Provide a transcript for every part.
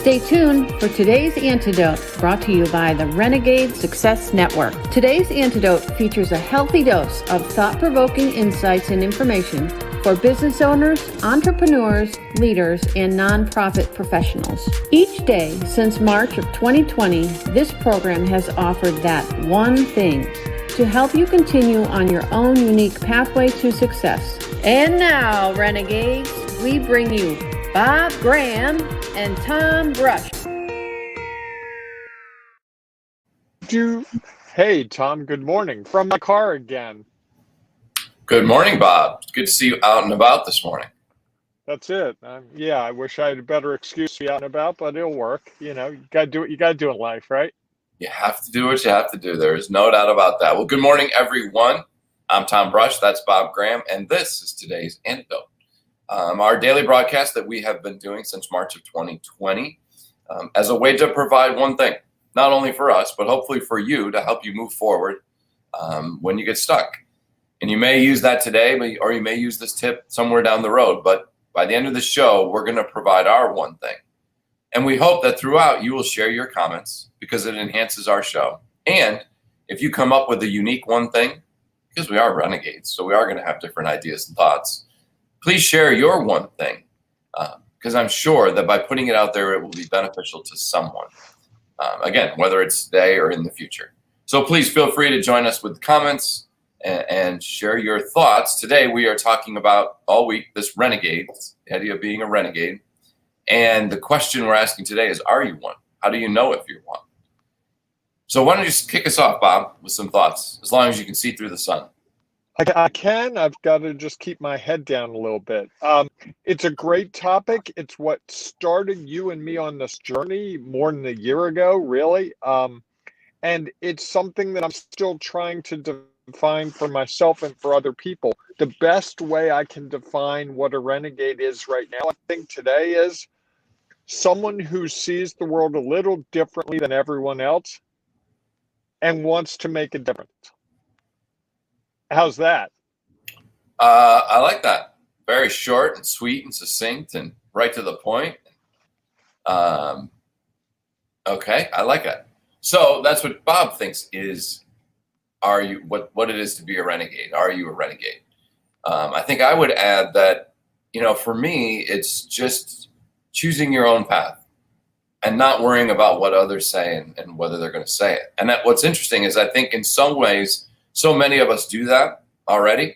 Stay tuned for today's Antidote, brought to you by the Renegade Success Network. Today's Antidote features a healthy dose of thought-provoking insights and information for business owners, entrepreneurs, leaders, and nonprofit professionals. Each day since March of 2020, this program has offered that one thing to help you continue on your own unique pathway to success. And now, Renegades, we bring you Bob Graham and Tom Brush. Hey, Tom, good morning. From my car again. Good morning, Bob. It's good to see you out and about this morning. That's it. Yeah, I wish I had a better excuse to be out and about, but it'll work. You know, you got to do what you got to do in life, right? You have to do what you have to do. There is no doubt about that. Well, good morning, everyone. I'm Tom Brush. That's Bob Graham. And this is today's Antidote. Our daily broadcast that we have been doing since March of 2020 as a way to provide one thing, not only for us, but hopefully for you to help you move forward when you get stuck. And you may use that today, or you may use this tip somewhere down the road. But by the end of the show, we're going to provide our one thing. And we hope that throughout you will share your comments because it enhances our show. And if you come up with a unique one thing, because we are renegades, so we are going to have different ideas and thoughts, please share your one thing, because I'm sure that by putting it out there, it will be beneficial to someone. Again, whether it's today or in the future. So please feel free to join us with comments and share your thoughts. Today, we are talking about all week this renegade, the idea of being a renegade. And the question we're asking today is, are you one? How do you know if you're one? So why don't you just kick us off, Bob, with some thoughts, as long as you can see through the sun. I can. I've got to just keep my head down a little bit. It's a great topic. It's what started you and me on this journey more than a year ago, really. And it's something that I'm still trying to define for myself and for other people. The best way I can define what a renegade is right now, I think today, is someone who sees the world a little differently than everyone else and wants to make a difference. How's that? I like that. Very short and sweet and succinct and right to the point. Okay, I like that. So that's what Bob thinks is, are you what it is to be a renegade? Are you a renegade? I think I would add that, for me, it's just choosing your own path and not worrying about what others say and whether they're going to say it. And that what's interesting is I think in some ways, so many of us do that already.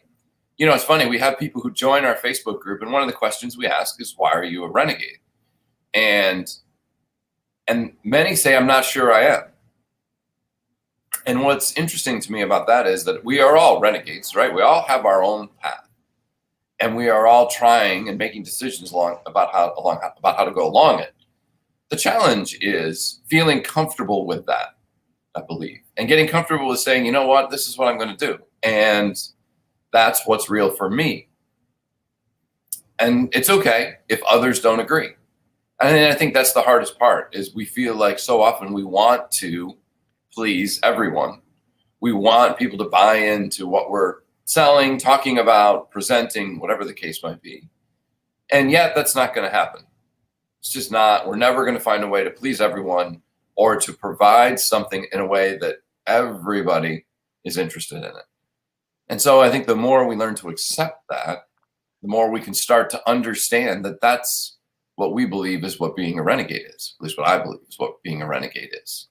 It's funny. We have people who join our Facebook group, and one of the questions we ask is, why are you a renegade? And many say, I'm not sure I am. And what's interesting to me about that is that we are all renegades, right? We all have our own path, and we are all trying and making decisions about how to go along it. The challenge is feeling comfortable with that, I believe, and getting comfortable with saying, you know what, this is what I'm going to do. And that's what's real for me. And it's okay if others don't agree. And I think that's the hardest part, is we feel like so often we want to please everyone. We want people to buy into what we're selling, talking about, presenting, whatever the case might be. And yet that's not going to happen. It's just not. We're never going to find a way to please everyone or to provide something in a way that everybody is interested in it. And so I think the more we learn to accept that, the more we can start to understand that that's what we believe is what being a renegade is. At least what I believe is what being a renegade is.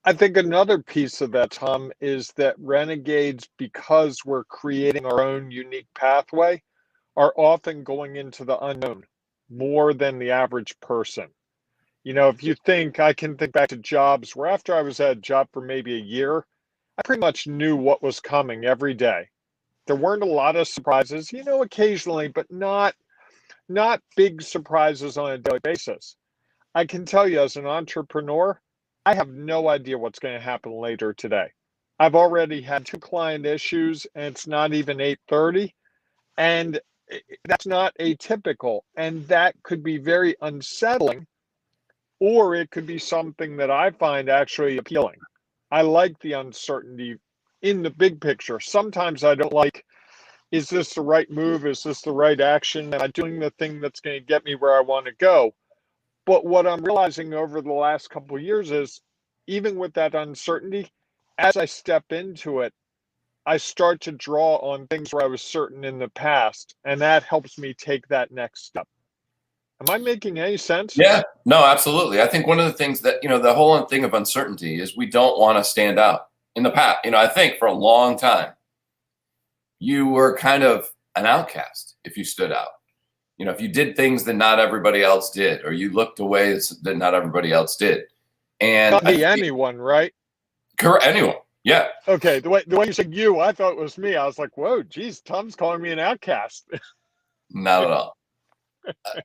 I think another piece of that, Tom, is that renegades, because we're creating our own unique pathway, are often going into the unknown more than the average person. If you think, I can think back to jobs where after I was at a job for maybe a year, I pretty much knew what was coming every day. There weren't a lot of surprises, occasionally, but not big surprises on a daily basis. I can tell you, as an entrepreneur, I have no idea what's going to happen later today. I've already had 2 client issues, and it's not even 8:30, and that's not atypical, and that could be very unsettling, or it could be something that I find actually appealing. I like the uncertainty in the big picture. Sometimes I don't like, is this the right move? Is this the right action? Am I doing the thing that's going to get me where I want to go? But what I'm realizing over the last couple of years is, even with that uncertainty, as I step into it, I start to draw on things where I was certain in the past, and that helps me take that next step. Am I making any sense? Yeah, no, absolutely. I think one of the things that, the whole thing of uncertainty is we don't want to stand out. In the past, I think for a long time, you were kind of an outcast if you stood out. If you did things that not everybody else did, or you looked away that not everybody else did. And Not be anyone, right? Correct. Anyone. Yeah. Okay. The way you said you, I thought it was me. I was like, whoa, geez, Tom's calling me an outcast. Not at all.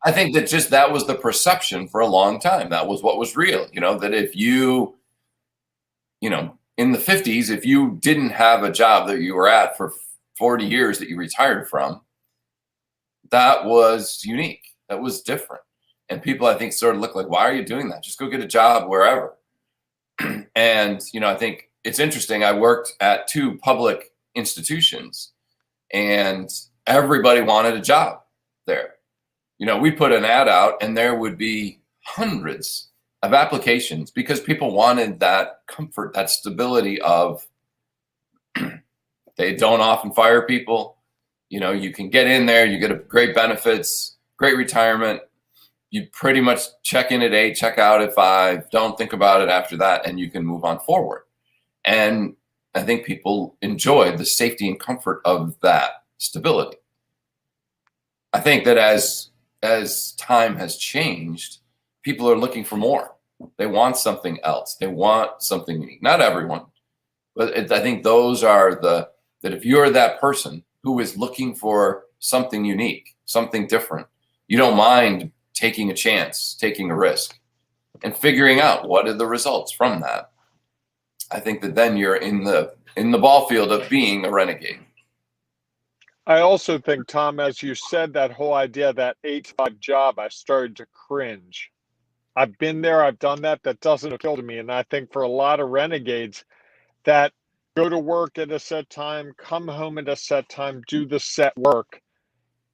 I think that was the perception for a long time. That was what was real. That if you, in the 50s, if you didn't have a job that you were at for 40 years that you retired from, that was unique. That was different. And people, I think, sort of look like, why are you doing that? Just go get a job wherever. And, I think it's interesting. I worked at 2 public institutions and everybody wanted a job there. We put an ad out and there would be hundreds of applications because people wanted that comfort, that stability of they don't often fire people. You can get in there, you get great benefits, great retirement. You pretty much check in at 8, check out at 5, don't think about it after that, and you can move on forward. And I think people enjoy the safety and comfort of that stability. I think that as time has changed, people are looking for more. They want something else. They want something unique. Not everyone, but I think those are that if you're that person who is looking for something unique, something different, you don't mind taking a chance, taking a risk, and figuring out what are the results from that. I think that then you're in the ball field of being a renegade. I also think, Tom, as you said, that whole idea, that 8-to-5 job, I started to cringe. I've been there, I've done that. That doesn't appeal to me. And I think for a lot of renegades that go to work at a set time, come home at a set time, do the set work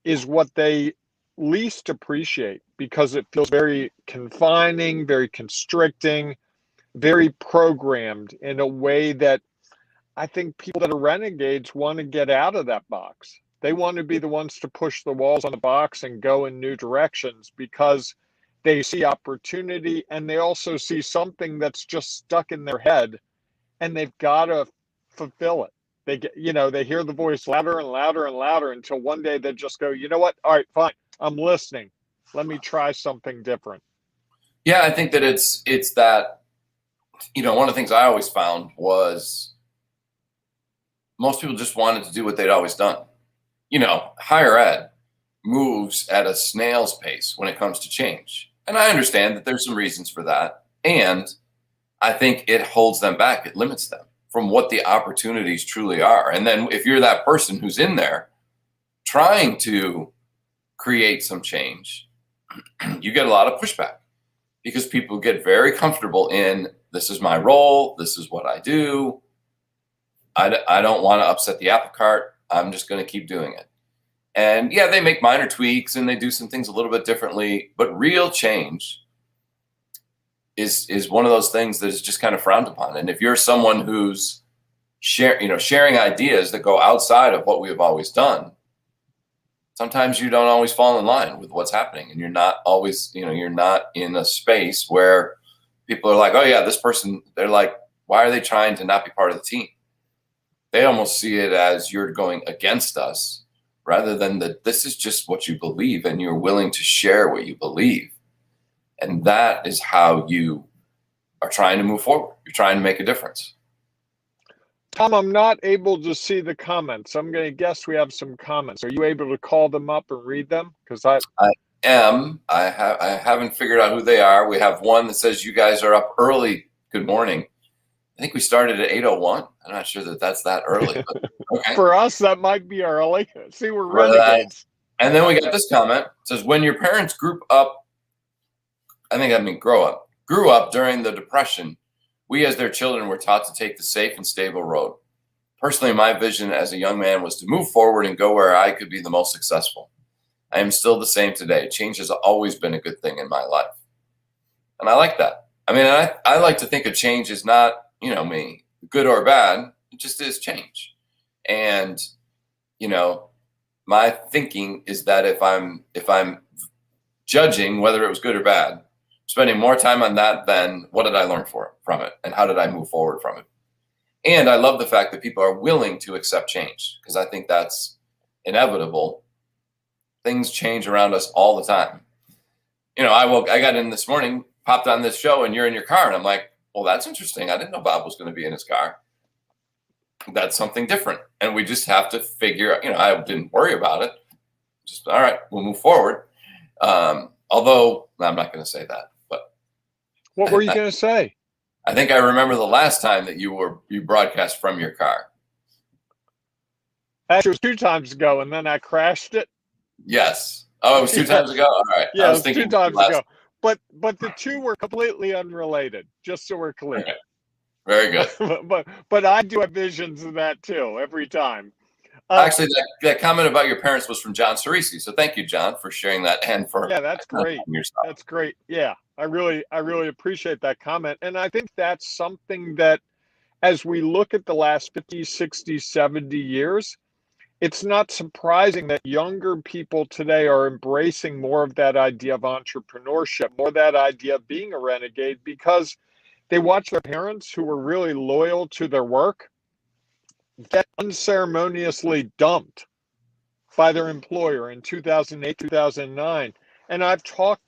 is what they least appreciate because it feels very confining, very constricting, very programmed in a way that I think people that are renegades want to get out of that box. They want to be the ones to push the walls on the box and go in new directions because they see opportunity and they also see something that's just stuck in their head and they've got to fulfill it. They get, they hear the voice louder and louder and louder until one day they just go, you know what? All right, fine. I'm listening. Let me try something different. Yeah, I think that it's that, one of the things I always found was most people just wanted to do what they'd always done. Higher ed moves at a snail's pace when it comes to change. And I understand that there's some reasons for that. And I think it holds them back. It limits them from what the opportunities truly are. And then if you're that person who's in there trying to create some change, you get a lot of pushback because people get very comfortable in, this is my role, this is what I do. I don't want to upset the apple cart. I'm just going to keep doing it. And yeah, they make minor tweaks and they do some things a little bit differently, but real change is one of those things that is just kind of frowned upon. And if you're someone who's sharing ideas that go outside of what we have always done, sometimes you don't always fall in line with what's happening. And you're not always, you're not in a space where people are like, oh yeah, this person, they're like, why are they trying to not be part of the team? They almost see it as you're going against us rather than that this is just what you believe and you're willing to share what you believe. And that is how you are trying to move forward. You're trying to make a difference. Tom, I'm not able to see the comments. I'm going to guess we have some comments. Are you able to call them up and read them? Because I am. I haven't figured out who they are. We have one that says you guys are up early. Good morning. I think we started at 8:01. I'm not sure that that's that early. But okay. For us, that might be early. See, we're renegades. And then we got this comment. It says, when your parents grew up during the Depression, we as their children were taught to take the safe and stable road. Personally, my vision as a young man was to move forward and go where I could be the most successful. I am still the same today. Change has always been a good thing in my life. And I like that. I mean, I like to think of change as not, me, good or bad. It just is change. And, my thinking is that if I'm judging whether it was good or bad, spending more time on that than what did I learn from it and how did I move forward from it. And I love the fact that people are willing to accept change, because I think that's inevitable. Things change around us all the time. I got in this morning, popped on this show, and you're in your car, and I'm like, well, that's interesting. I didn't know Bob was going to be in his car. That's something different. And we just have to figure, I didn't worry about it. Just, all right, we'll move forward. Although I'm not going to say that, but what were you going to say? I think I remember the last time that you broadcast from your car. Actually, it was 2 times ago, and then I crashed it. Yes. Oh, it was 2 times ago? All right. Yeah, it was 2 times ago. But the 2 were completely unrelated, just so we're clear. Okay. Very good. but I do have visions of that too, every time. Actually, that comment about your parents was from John Cerisi. So thank you, John, for sharing that, and for that's great. That's great. Yeah, I really appreciate that comment. And I think that's something that, as we look at the last 50, 60, 70 years, it's not surprising that younger people today are embracing more of that idea of entrepreneurship, more of that idea of being a renegade, because they watch their parents, who were really loyal to their work, get unceremoniously dumped by their employer in 2008, 2009. And I taught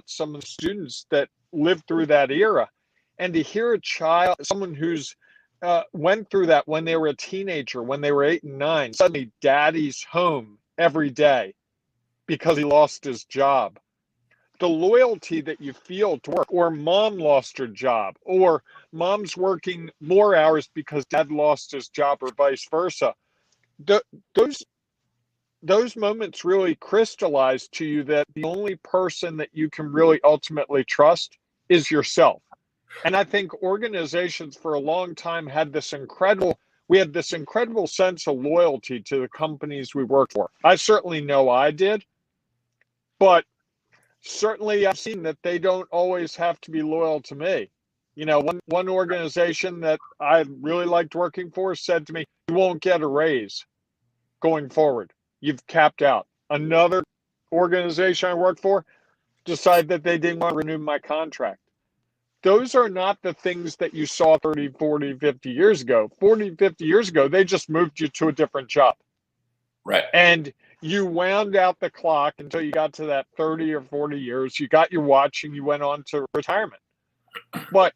some of the students that lived through that era, and to hear someone who's went through that when they were a teenager, when they were 8 and 9, suddenly daddy's home every day because he lost his job. The loyalty that you feel to work, or mom lost her job, or mom's working more hours because dad lost his job, or vice versa. Those moments really crystallize to you that the only person that you can really ultimately trust is yourself. And I think organizations for a long time had this incredible sense of loyalty to the companies we worked for. I certainly know I did, but certainly I've seen that they don't always have to be loyal to me. One organization that I really liked working for said to me, "You won't get a raise going forward. You've capped out." Another organization I worked for decided that they didn't want to renew my contract. Those are not the things that you saw 30, 40, 50 years ago. 40, 50 years ago, they just moved you to a different job. Right. And you wound out the clock until you got to that 30 or 40 years. You got your watch and you went on to retirement. But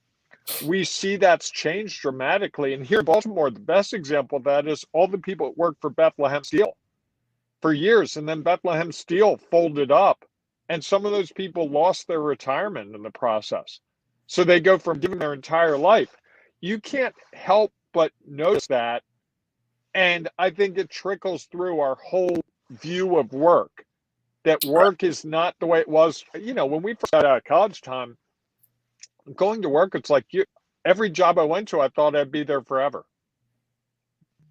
we see that's changed dramatically. And here in Baltimore, the best example of that is all the people that worked for Bethlehem Steel for years. And then Bethlehem Steel folded up. And some of those people lost their retirement in the process. So they go from giving their entire life. You can't help but notice that. And I think it trickles through our whole view of work, that work is not the way it was. When we first got out of college time, going to work, it's like every job I went to, I thought I'd be there forever.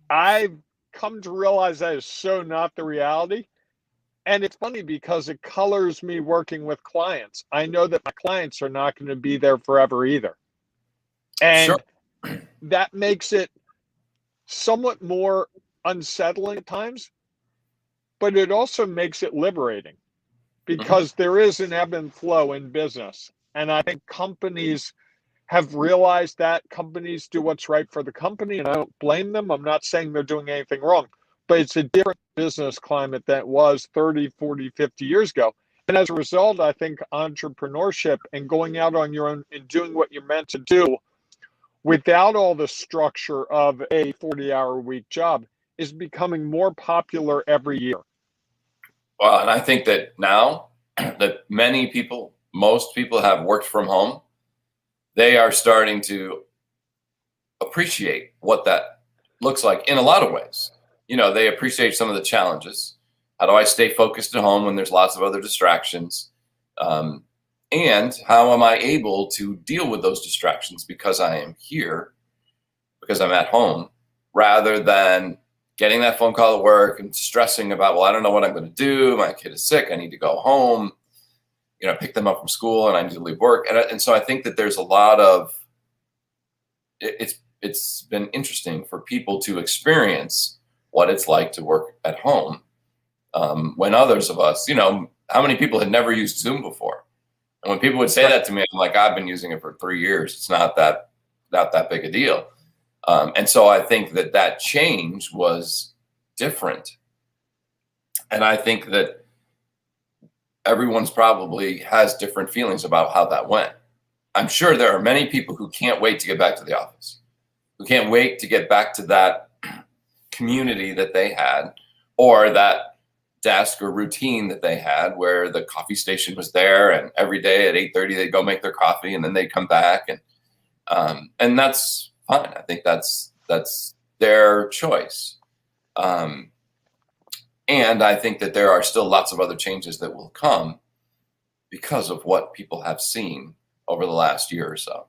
I've come to realize that is so not the reality. And it's funny because it colors me working with clients. I know that my clients are not going to be there forever either. And that makes it somewhat more unsettling at times, but it also makes it liberating, because there is an ebb and flow in business. And I think companies have realized that. Companies do what's right for the company, and I don't blame them. I'm not saying they're doing anything wrong, but it's a different business climate than it was 30, 40, 50 years ago. And as a result, I think entrepreneurship and going out on your own and doing what you're meant to do without all the structure of a 40-hour-a-week job is becoming more popular every year. Well, and I think that now that most people have worked from home, they are starting to appreciate what that looks like in a lot of ways. They appreciate some of the challenges. How do I stay focused at home when there's lots of other distractions? And how am I able to deal with those distractions because I am here, because I'm at home, rather than getting that phone call at work and stressing about, well, I don't know what I'm going to do. My kid is sick. I need to go home. pick them up from school and I need to leave work. And so I think that there's a lot of, it's been interesting for people to experience what it's like to work at home. When others of us, how many people had never used Zoom before? And when people would say that to me, I'm like, I've been using it for 3 years. It's not that big a deal. And so I think that change was different. And I think that everyone's probably has different feelings about how that went. I'm sure there are many people who can't wait to get back to the office, who can't wait to get back to that community that they had, or that desk or routine that they had where the coffee station was there and every day at 8:30 they'd go make their coffee and then they'd come back, and that's fine. I think that's their choice. And I think that there are still lots of other changes that will come because of what people have seen over the last year or so.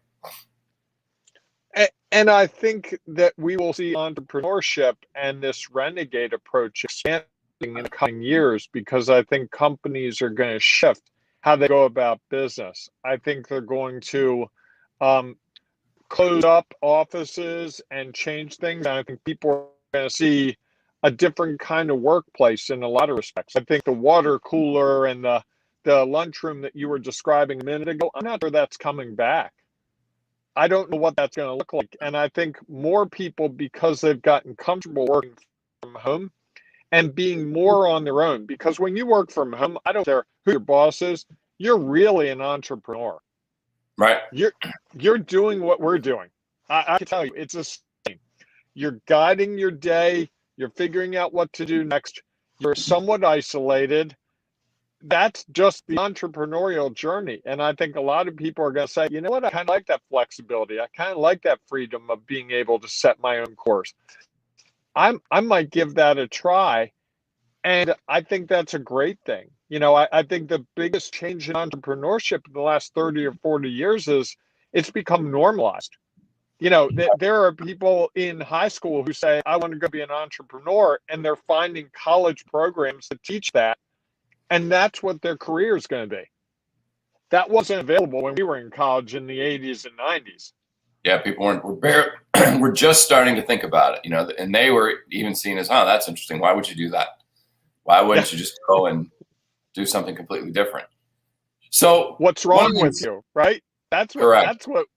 And I think that we will see entrepreneurship and this renegade approach expanding in the coming years, because I think companies are going to shift how they go about business. I think they're going to close up offices and change things. And I think people are going to see a different kind of workplace in a lot of respects. I think the water cooler and the lunchroom that you were describing a minute ago, I'm not sure that's coming back. I don't know what that's going to look like. And I think more people, because they've gotten comfortable working from home and being more on their own, because when you work from home, I don't care who your boss is, you're really an entrepreneur. Right. You're doing what we're doing. I can tell you, it's the same. You're guiding your day. You're figuring out what to do next. You're somewhat isolated. That's just the entrepreneurial journey. And I think a lot of people are going to say, you know what, I kind of like that flexibility. I kind of like that freedom of being able to set my own course. I might give that a try. And I think that's a great thing. I think the biggest change in entrepreneurship in the last 30 or 40 years is it's become normalized. There are people in high school who say, I want to go be an entrepreneur, and they're finding college programs that teach that. And that's what their career is going to be. That wasn't available when we were in college in the 80s and 90s. Yeah, people we're just starting to think about it, and they were even seen as, that's interesting. Why would you do that? Why wouldn't you just go and do something completely different? So what's wrong with you, right? That's what, correct. That's what,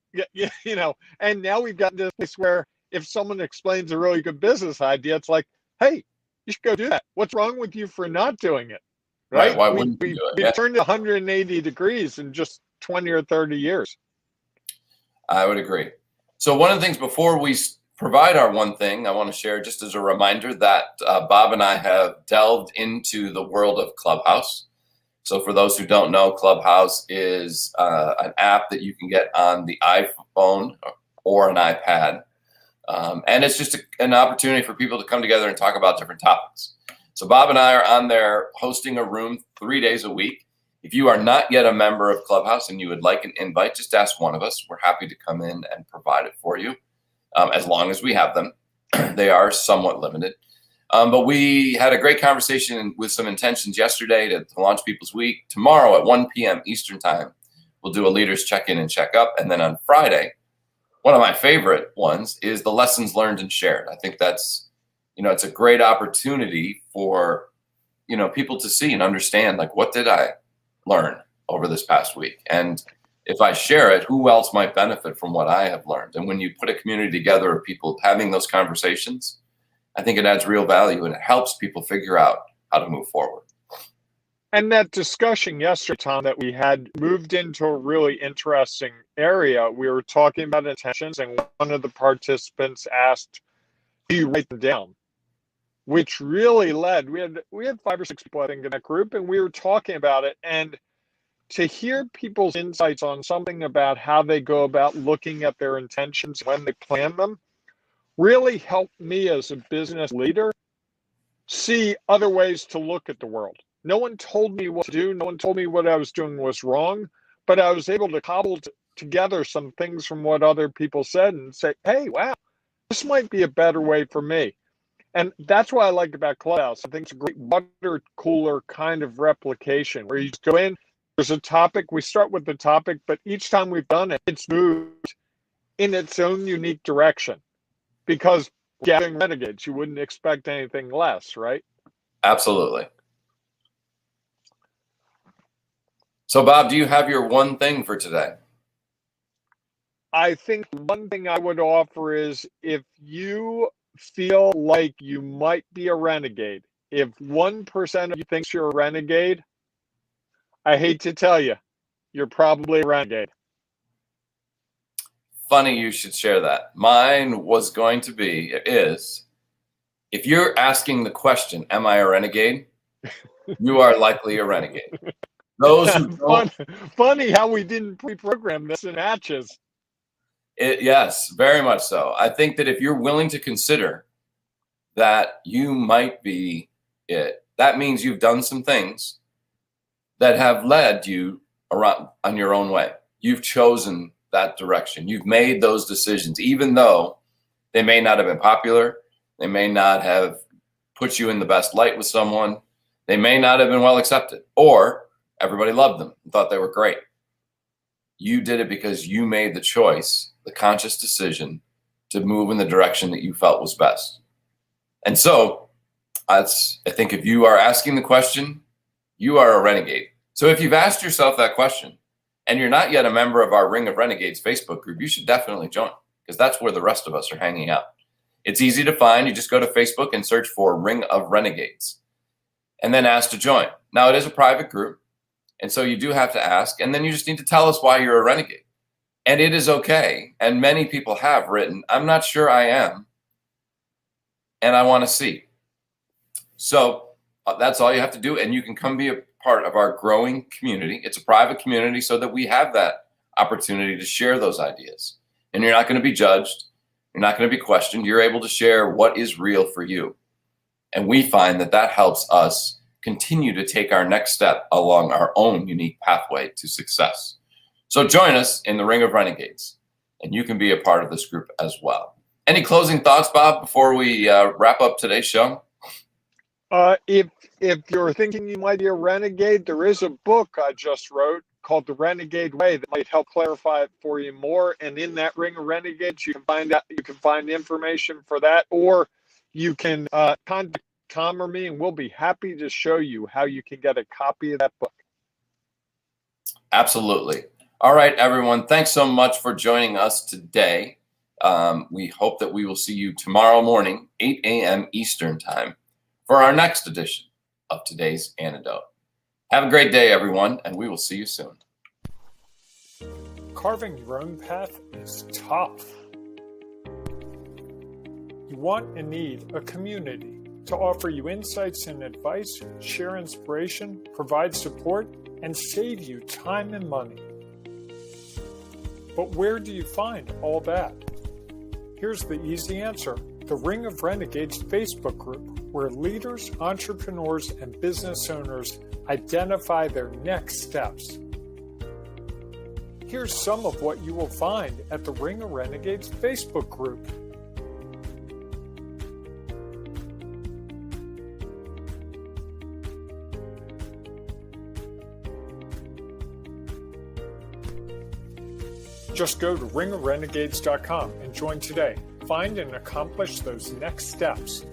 and now we've gotten to this place where if someone explains a really good business idea, it's like, hey, you should go do that. What's wrong with you for not doing it? Right? Why wouldn't you do it? We've turned 180 degrees in just 20 or 30 years. I would agree. So one of the things before we provide our one thing, I want to share just as a reminder that Bob and I have delved into the world of Clubhouse. So for those who don't know, Clubhouse is an app that you can get on the iPhone or an iPad. And it's just an opportunity for people to come together and talk about different topics. So Bob and I are on there hosting a room 3 days a week. If you are not yet a member of Clubhouse and you would like an invite, just ask one of us. We're happy to come in and provide it for you, as long as we have them. They are somewhat limited. But we had a great conversation with some intentions yesterday to launch People's Week. Tomorrow at 1 p.m. Eastern Time, we'll do a leaders check-in and check-up. And then on Friday, one of my favorite ones is the lessons learned and shared. I think that's, it's a great opportunity for, people to see and understand, like, what did I learn over this past week? And if I share it, who else might benefit from what I have learned? And when you put a community together of people having those conversations, I think it adds real value and it helps people figure out how to move forward. And that discussion yesterday, Tom, that we had moved into a really interesting area. We were talking about intentions, and one of the participants asked, do you write them down? Which really led, we had 5 or 6 people, I think, in that group, and we were talking about it. And to hear people's insights on something about how they go about looking at their intentions when they plan them really helped me as a business leader see other ways to look at the world. No one told me what to do. No one told me what I was doing was wrong, but I was able to cobble together some things from what other people said and say, hey, wow, this might be a better way for me. And that's what I like about Clubhouse. I think it's a great water cooler kind of replication where you just go in, there's a topic, we start with the topic, but each time we've done it, it's moved in its own unique direction. Because gathering renegades, you wouldn't expect anything less, right? Absolutely. So, Bob, do you have your one thing for today? I think one thing I would offer is if you feel like you might be a renegade, if 1% of you thinks you're a renegade, I hate to tell you, you're probably a renegade. Funny you should share that. Mine was going to be, is, if you're asking the question, am I a renegade? You are likely a renegade. Those who don't, Funny how we didn't pre-program this in matches. Yes, very much so. I think that if you're willing to consider that you might be it, that means you've done some things that have led you around on your own way. You've chosen that direction. You've made those decisions, even though they may not have been popular. They may not have put you in the best light with someone. They may not have been well accepted, or everybody loved them and thought they were great. You did it because you made the choice, the conscious decision to move in the direction that you felt was best. And so I think if you are asking the question, you are a renegade. So if you've asked yourself that question and you're not yet a member of our Ring of Renegades Facebook group, you should definitely join, because that's where the rest of us are hanging out. It's easy to find. You just go to Facebook and search for Ring of Renegades and then ask to join. Now, it is a private group, and so you do have to ask, and then you just need to tell us why you're a renegade. And it is okay. And many people have written, I'm not sure I am, and I want to see. So that's all you have to do, and you can come be a part of our growing community. It's a private community so that we have that opportunity to share those ideas. And you're not going to be judged. You're not going to be questioned. You're able to share what is real for you. And we find that that helps us continue to take our next step along our own unique pathway to success. So join us in the Ring of Renegades, and you can be a part of this group as well. Any closing thoughts, Bob, before we wrap up today's show? If you're thinking you might be a renegade, there is a book I just wrote called The Renegade Way that might help clarify it for you more. And in that Ring of Renegades, you can find information for that, or you can contact Tom or me, and we'll be happy to show you how you can get a copy of that book. Absolutely. All right, everyone. Thanks so much for joining us today. We hope that we will see you tomorrow morning, 8 a.m. Eastern Time, for our next edition of today's Antidote. Have a great day, everyone, and we will see you soon. Carving your own path is tough. You want and need a community to offer you insights and advice, share inspiration, provide support, and save you time and money. But where do you find all that? Here's the easy answer: the Ring of Renegades Facebook group, where leaders, entrepreneurs, and business owners identify their next steps. Here's some of what you will find at the Ring of Renegades Facebook group. Just go to ringofrenegades.com and join today. Find and accomplish those next steps.